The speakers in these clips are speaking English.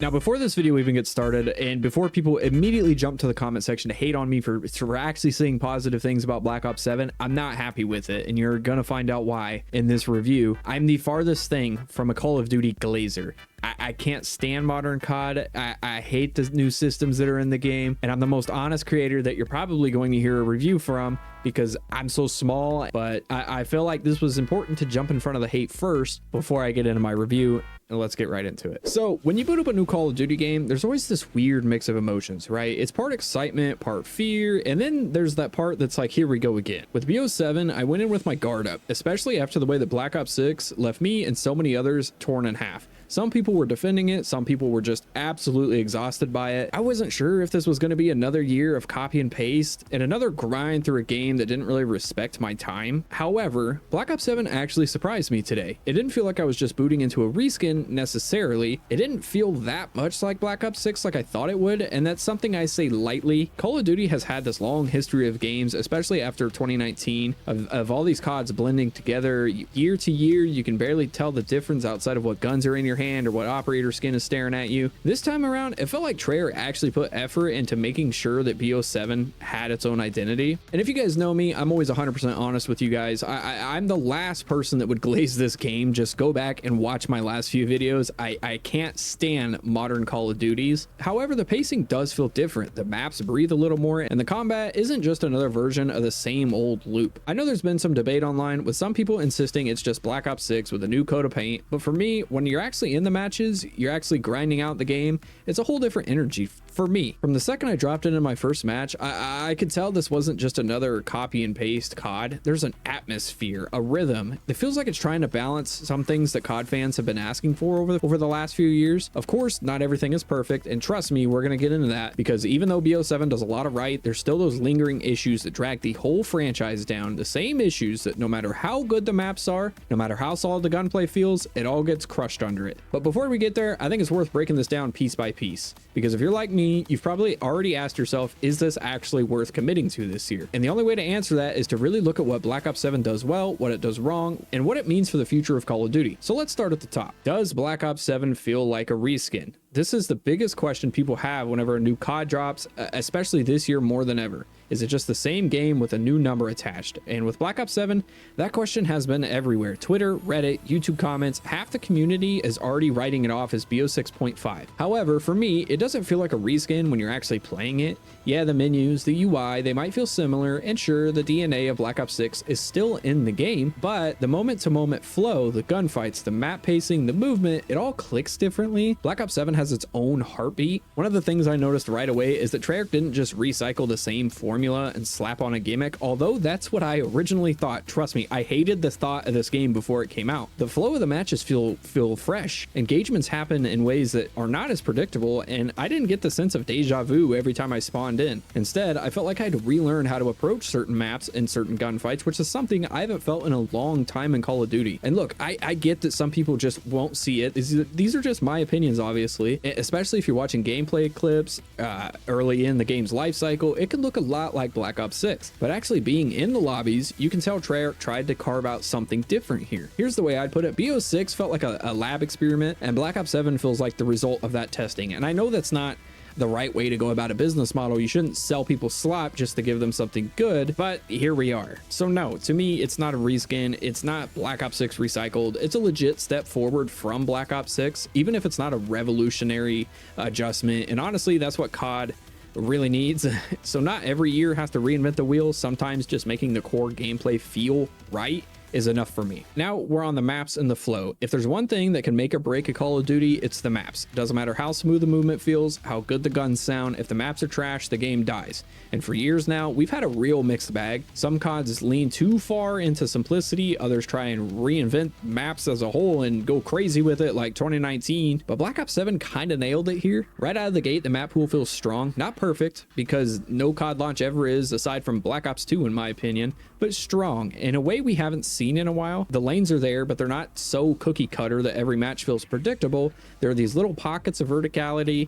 Now, before this video even gets started, and before people immediately jump to the comment section to hate on me for actually saying positive things about Black Ops 7, I'm not happy with it, and you're gonna find out why in this review. I'm the farthest thing from a Call of Duty glazer. I can't stand modern COD. I hate the new systems that are in the game, and I'm the most honest creator that you're probably going to hear a review from because I'm so small. But I feel like this was important to jump in front of the hate first before I get into my review, and let's get right into it. So when you boot up a new Call of Duty game, there's always this weird mix of emotions, right? It's part excitement, part fear, and then there's that part that's like, here we go again. With BO7, I went in with my guard up, especially after the way that Black Ops 6 left me and so many others torn in half. Some people were defending it, some people were just absolutely exhausted by it. I wasn't sure if this was going to be another year of copy and paste and another grind through a game that didn't really respect my time. However, Black Ops 7 actually surprised me today. It didn't feel like I was just booting into a reskin necessarily. It didn't feel that much like Black Ops 6 like I thought it would, and that's something I say lightly. Call of Duty has had this long history of games, especially after 2019, of all these CODs blending together year to year. You can barely tell the difference outside of what guns are in your hand or what operator skin is staring at you. This time around, it felt like Treyarch actually put effort into making sure that BO7 had its own identity. And if you guys know me, I'm always 100% honest with you guys. I'm the last person that would glaze this game. Just go back and watch my last few videos. I can't stand modern Call of Duties. However, the pacing does feel different. The maps breathe a little more, and the combat isn't just another version of the same old loop. I know there's been some debate online with some people insisting it's just Black Ops 6 with a new coat of paint, but for me, when you're actually in the matches, you're actually grinding out the game, it's a whole different energy for me. From the second I dropped into my first match, I could tell this wasn't just another copy and paste COD. There's an atmosphere, a rhythm. It feels like it's trying to balance some things that COD fans have been asking for over the last few years. Of course, not everything is perfect, and trust me, we're going to get into that, because even though BO7 does a lot of right, there's still those lingering issues that drag the whole franchise down. The same issues that no matter how good the maps are, no matter how solid the gunplay feels, it all gets crushed under it. But before we get there, I think it's worth breaking this down piece by piece, because if you're like me, you've probably already asked yourself, is this actually worth committing to this year? And the only way to answer that is to really look at what Black Ops 7 does well, what it does wrong, and what it means for the future of Call of Duty. So let's start at the top. Does Black Ops 7 feel like a reskin? This is the biggest question people have whenever a new COD drops, especially this year more than ever. Is it just the same game with a new number attached? And with Black Ops 7, that question has been everywhere. Twitter, Reddit, YouTube comments, half the community is already writing it off as BO6.5. However, for me, it doesn't feel like a reskin when you're actually playing it. Yeah, the menus, the UI, they might feel similar, and sure, the DNA of Black Ops 6 is still in the game, but the moment-to-moment flow, the gunfights, the map pacing, the movement, it all clicks differently. Black Ops 7 has its own heartbeat. One of the things I noticed right away is that Treyarch didn't just recycle the same formula and slap on a gimmick, although that's what I originally thought. Trust me, I hated the thought of this game before it came out. The flow of the matches feel fresh. Engagements happen in ways that are not as predictable, and I didn't get the sense of deja vu every time I spawned in. Instead, I felt like I had to relearn how to approach certain maps and certain gunfights, which is something I haven't felt in a long time in Call of Duty. And look, I get that some people just won't see it. These are just my opinions, obviously, especially if you're watching gameplay clips early in the game's life cycle. It can look a lot like Black Ops 6, but actually being in the lobbies, you can tell Treyarch tried to carve out something different here. Here's the way I'd put it. BO6 felt like a lab experiment, and Black Ops 7 feels like the result of that testing. And I know that's not the right way to go about a business model. You shouldn't sell people slop just to give them something good, but here we are. So no, to me, it's not a reskin. It's not Black Ops 6 recycled. It's a legit step forward from Black Ops 6, even if it's not a revolutionary adjustment. And honestly, that's what COD really needs. So not every year has to reinvent the wheel. Sometimes just making the core gameplay feel right is enough for me. Now we're on the maps and the flow. If there's one thing that can make or break a Call of Duty, it's the maps. Doesn't matter how smooth the movement feels, how good the guns sound. If the maps are trash, the game dies. And for years now, we've had a real mixed bag. Some CODs lean too far into simplicity, others try and reinvent maps as a whole and go crazy with it, like 2019. But Black Ops 7 kind of nailed it here. Right out of the gate, the map pool feels strong. Not perfect, because no COD launch ever is, aside from Black Ops 2 in my opinion, but strong in a way we haven't seen in a while. The lanes are there, but they're not so cookie cutter that every match feels predictable. There are these little pockets of verticality,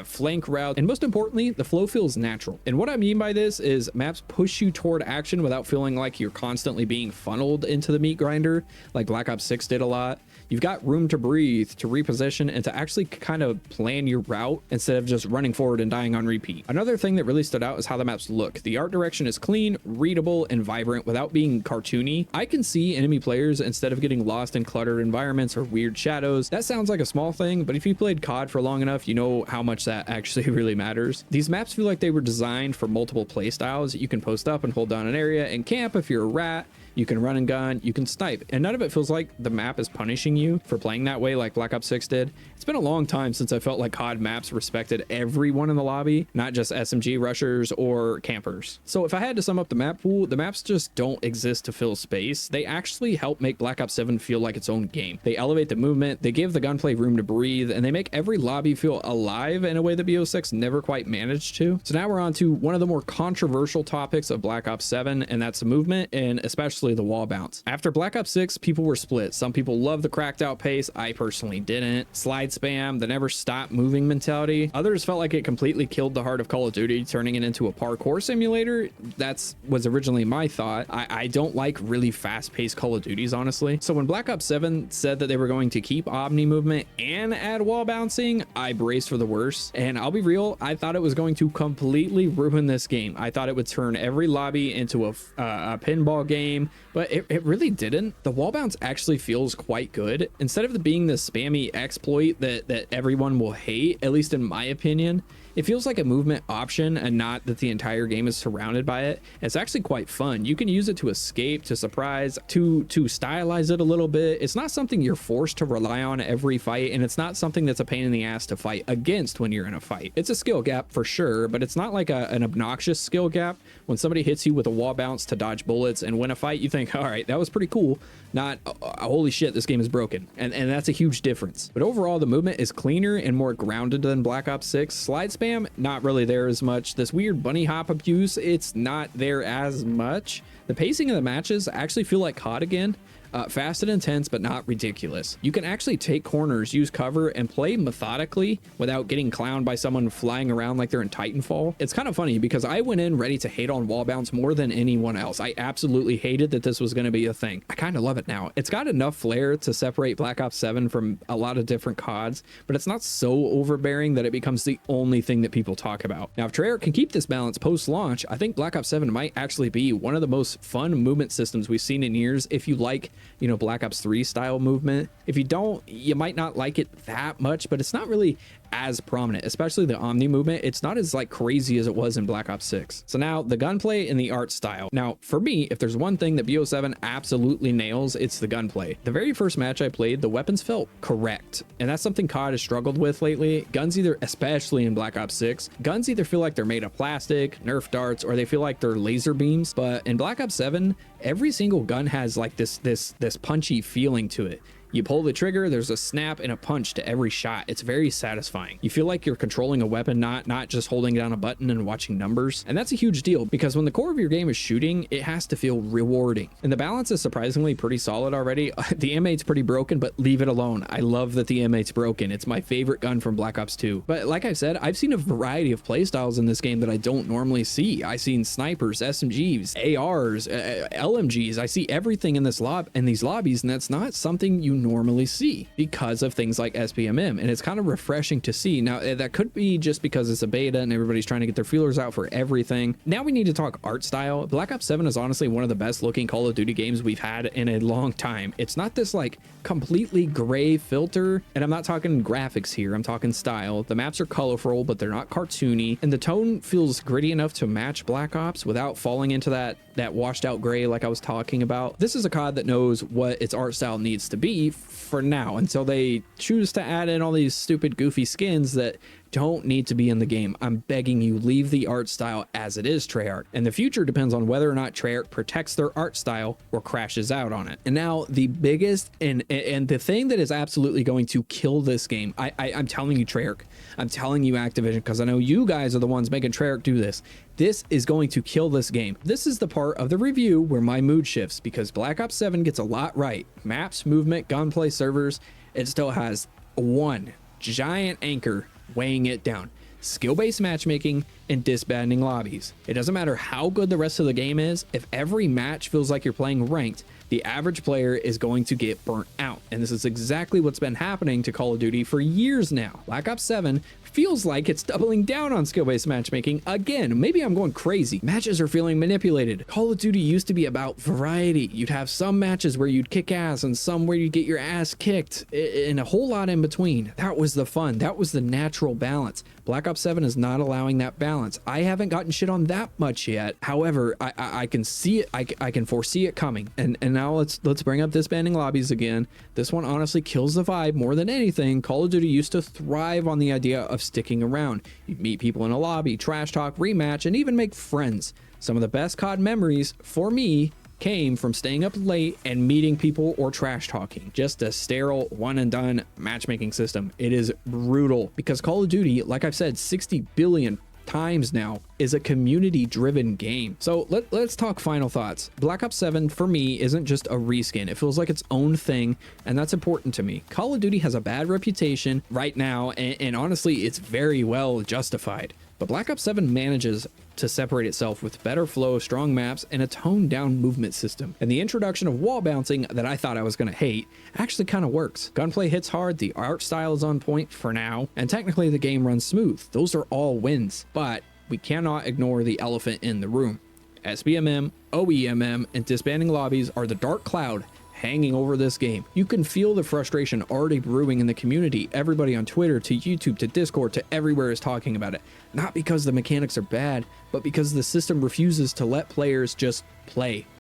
flank routes, and most importantly, the flow feels natural. And what I mean by this is maps push you toward action without feeling like you're constantly being funneled into the meat grinder, like Black Ops 6 did a lot. You've got room to breathe, to reposition, and to actually kind of plan your route instead of just running forward and dying on repeat. Another thing that really stood out is how the maps look. The art direction is clean, readable, and vibrant without being cartoony. I can see enemy players instead of getting lost in cluttered environments or weird shadows. That sounds like a small thing, but if you played COD for long enough, you know how much that actually really matters. These maps feel like they were designed for multiple play styles. You can post up and hold down an area and camp if you're a rat. You can run and gun, you can snipe, and none of it feels like the map is punishing you for playing that way like Black Ops 6 did. It's been a long time since I felt like COD maps respected everyone in the lobby, not just SMG rushers or campers. So if I had to sum up the map pool, the maps just don't exist to fill space. They actually help make Black Ops 7 feel like its own game. They elevate the movement, they give the gunplay room to breathe, and they make every lobby feel alive in a way that BO6 never quite managed to. So now we're on to one of the more controversial topics of Black Ops 7, and that's the movement, and especially the wall bounce. After Black Ops 6, people were split. Some people love the cracked out pace. I personally didn't. Slide spam, the never stop moving mentality. Others felt like it completely killed the heart of Call of Duty, turning it into a parkour simulator. That's was originally my thought. I don't like really fast-paced Call of Duties, honestly. So when Black Ops 7 said that they were going to keep Omni movement and add wall bouncing, I braced for the worst. And I'll be real, I thought it was going to completely ruin this game. I thought it would turn every lobby into a pinball game, but it really didn't. The wall bounce actually feels quite good. Instead of being the spammy exploit that everyone will hate, at least in my opinion, it feels like a movement option and not that the entire game is surrounded by it. It's actually quite fun. You can use it to escape, to surprise, to stylize it a little bit. It's not something you're forced to rely on every fight, and it's not something that's a pain in the ass to fight against when you're in a fight. It's a skill gap for sure, but it's not like an obnoxious skill gap. When somebody hits you with a wall bounce to dodge bullets and win a fight, you think, all right, that was pretty cool. Not, holy shit, this game is broken. And that's a huge difference. But overall, the movement is cleaner and more grounded than Black Ops 6. Slide spam, not really there as much. This weird bunny hop abuse, it's not there as much. The pacing of the matches actually feel like COD again. Fast and intense, but not ridiculous. You can actually take corners, use cover, and play methodically without getting clowned by someone flying around like they're in Titanfall. It's kind of funny because I went in ready to hate on wall bounce more than anyone else. I absolutely hated that this was going to be a thing. I kind of love it now. It's got enough flair to separate Black Ops 7 from a lot of different CODs, but it's not so overbearing that it becomes the only thing that people talk about. Now, if Treyarch can keep this balance post-launch, I think Black Ops 7 might actually be one of the most fun movement systems we've seen in years. If you like, you know, Black Ops 3 style movement. If you don't, you might not like it that much, but it's not really as prominent, especially the Omni movement. It's not as like crazy as it was in Black Ops 6. So now the gunplay and the art style. Now for me, if there's one thing that BO7 absolutely nails, it's the gunplay. The very first match I played, the weapons felt correct, and that's something COD has struggled with lately. Guns either, especially in Black Ops 6, guns either feel like they're made of plastic, Nerf darts, or they feel like they're laser beams. But in Black Ops 7, every single gun has like this punchy feeling to it. You pull the trigger, there's a snap and a punch to every shot. It's very satisfying. You feel like you're controlling a weapon, not just holding down a button and watching numbers. And that's a huge deal because when the core of your game is shooting, it has to feel rewarding. And the balance is surprisingly pretty solid already. The M8's pretty broken, but leave it alone. I love that the M8's broken. It's my favorite gun from Black Ops 2. But like I said, I've seen a variety of playstyles in this game that I don't normally see. I've seen snipers, SMGs, ARs, LMGs. I see everything in these lobbies, and that's not something you normally see because of things like SPMM, and it's kind of refreshing to see. Now that could be just because it's a beta and everybody's trying to get their feelers out for everything. Now we need to talk art style. Black Ops 7 is honestly one of the best looking Call of Duty games we've had in a long time. It's not this like completely gray filter, and I'm not talking graphics here, I'm talking style. The maps are colorful, but they're not cartoony, and the tone feels gritty enough to match Black Ops without falling into that washed out gray like I was talking about. This is a COD that knows what its art style needs to be for now until they choose to add in all these stupid goofy skins that don't need to be in the game. I'm begging you, leave the art style as it is, Treyarch. And the future depends on whether or not Treyarch protects their art style or crashes out on it. And now the biggest and the thing that is absolutely going to kill this game, I'm telling you, Treyarch, I'm telling you, Activision, because I know you guys are the ones making Treyarch do this. This is going to kill this game. This is the part of the review where my mood shifts because Black Ops 7 gets a lot right. Maps, movement, gunplay, servers, it still has one giant anchor weighing it down: skill-based matchmaking and disbanding lobbies. It doesn't matter how good the rest of the game is, if every match feels like you're playing ranked, the average player is going to get burnt out. And this is exactly what's been happening to Call of Duty for years now. Black Ops 7 feels like it's doubling down on skill-based matchmaking again. Maybe I'm going crazy. Matches are feeling manipulated. Call of Duty used to be about variety. You'd have some matches where you'd kick ass and some where you'd get your ass kicked, and a whole lot in between. That was the fun. That was the natural balance. Black Ops 7 is not allowing that balance. I haven't gotten shit on that much yet. However, I can see it. I can foresee it coming. And now let's bring up disbanding lobbies again. This one honestly kills the vibe more than anything. Call of Duty used to thrive on the idea of sticking around. You'd meet people in a lobby, trash talk, rematch, and even make friends. Some of the best COD memories for me came from staying up late and meeting people or trash talking. Just a sterile one and done matchmaking system. It is brutal because Call of Duty, like I've said 60 billion times now, is a community driven game. So let's talk final thoughts. Black Ops 7 for me isn't just a reskin. It feels like its own thing, and that's important to me. Call of Duty has a bad reputation right now, and honestly it's very well justified. But Black Ops 7 manages to separate itself with better flow, strong maps, and a toned down movement system. And the introduction of wall bouncing that I thought I was going to hate actually kind of works. Gunplay hits hard, the art style is on point for now, and technically the game runs smooth. Those are all wins, but we cannot ignore the elephant in the room. SBMM, OEMM, and disbanding lobbies are the dark cloud hanging over this game. You can feel the frustration already brewing in the community. Everybody on Twitter to YouTube to Discord to everywhere is talking about it. Not because the mechanics are bad, but because the system refuses to let players just play.